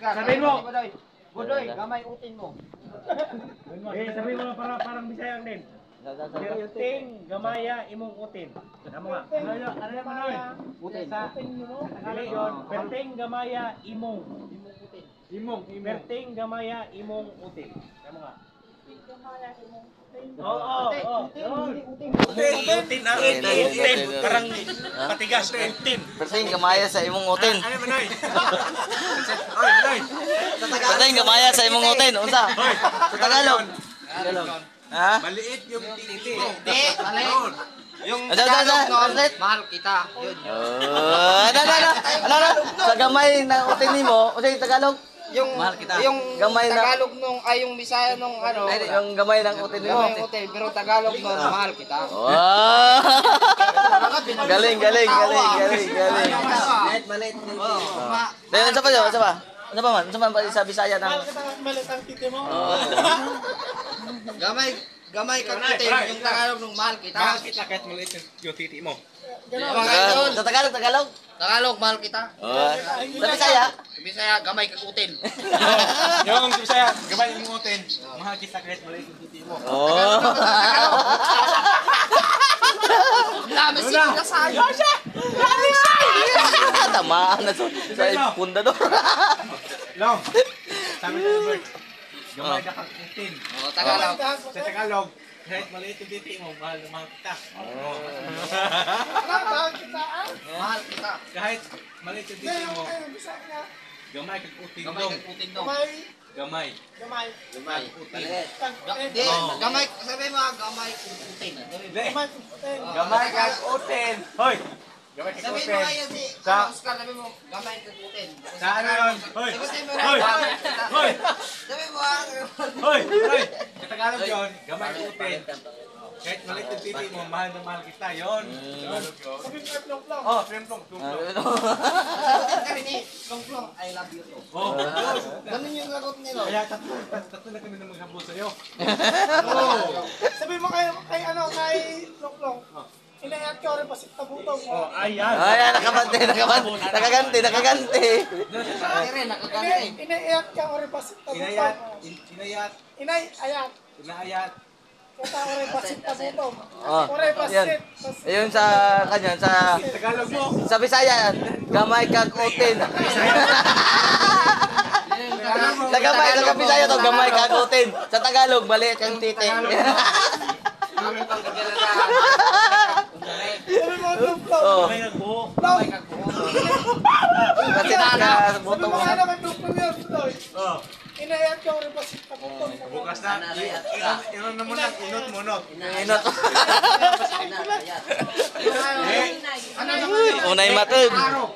Sabihin mo. Budoy, gamay utin mo. Sabihin mo para parang Bisayang din. Utin, gamaya, imong utin. Tama nga. Ano yung Manoy? Utin. Dili yun. Perting, gamaya, imong. Imong. Perting, gamaya, imong utin. Tama nga. Oo. Utin. Parang patigas. Utin. Perting gamaya sa imong utin. Ano Manoy? Oy, Manoy. Perting gamaya sa imong utin. Unsa? Sa Tagalog. Ha? Maliit yung titi. Hindi, maliit. Yung Ano? mahal kita. Yun. Ano? Sa gamay na utin nimo, o sa Tagalog? Yung Mahal kita. Yung Gamay na- Tagalog nung ay yung Bisaya nung ano. Yung gamay ng utin nimo. Gamay utin, pero Tagalog nung mahal kita. Wow! Galing. Kahit maliit din. Dahil ano pa? Ano pa man? Ano pa sa Bisaya ng... Gamay kang utin, yung Tagalog nung mahal kita. Mahal kita kahit maliit yung titi mo. Sa Tagalog? Tagalog, mahal kita. Sa Bisaya? Bisaya, gamay kang utin. Yung Bisaya, gabay yung utin. Mahal kita kahit maliit yung titi mo. Dami sila sa'yo. Tamaan na sa pundador. Long. Sabi sa Bert. Gamay ka kang utin. Tagalog. Sa Tagalog, kahit maliit yung titi mo, mahal kita. Mahal kita. Kahit maliit yung titi mo, gamay kang utin Gamay dong. kang utin dong. Gamay. Gamay. Utin. Hindi, gamay, sabi mo gamay kang utin. Gamay kang utin. Hoy! Gamay kang Sabi mo utin. ngayon si Sa- Oscar, sabi mo gamay kang utin. Sa ano yun? Hoy! Sabi mo Hoy! Hoy! Sabi mo Hoy! Hoy! Sa Tagalog yun, gamay kang utin. Kahit maliit yung titi mo, mahal na mahal kita. Yun. Tagalog yun. Oh, plong-plong. kami ni Long, I love you too. Oh, Ganun yung lagot nila. kaya tatlo na kami na maghabol sa'yo. Sabi mo kay Loklong, inayat ka rin pa si Tabutong. Ayan. Ayan, nakaganti. Inayat ka rin pa si Inayat. Tabutong. Inayat. Inayat. Inayat. Kata rin pa si Tabutong. Oh, Ore pa yan. Ayun sa kanya, sa Tagalog mo. Bisaya, gamay kag utin. Sa Bisaya to, gamay kag utin. Sa Tagalog, maliit kang titi. Kami pang Sabi mo Loklong. Oh, May nagbuo. gamay kang utin. kasi ka Sabi butong. mo kaya naman Loklong yun, Loy. Oh, Inayat ka rin pa si Tabutong. bukas na. Inon na muna. Inot. Inot. Eh, Ano naman? Unay matod. Araw.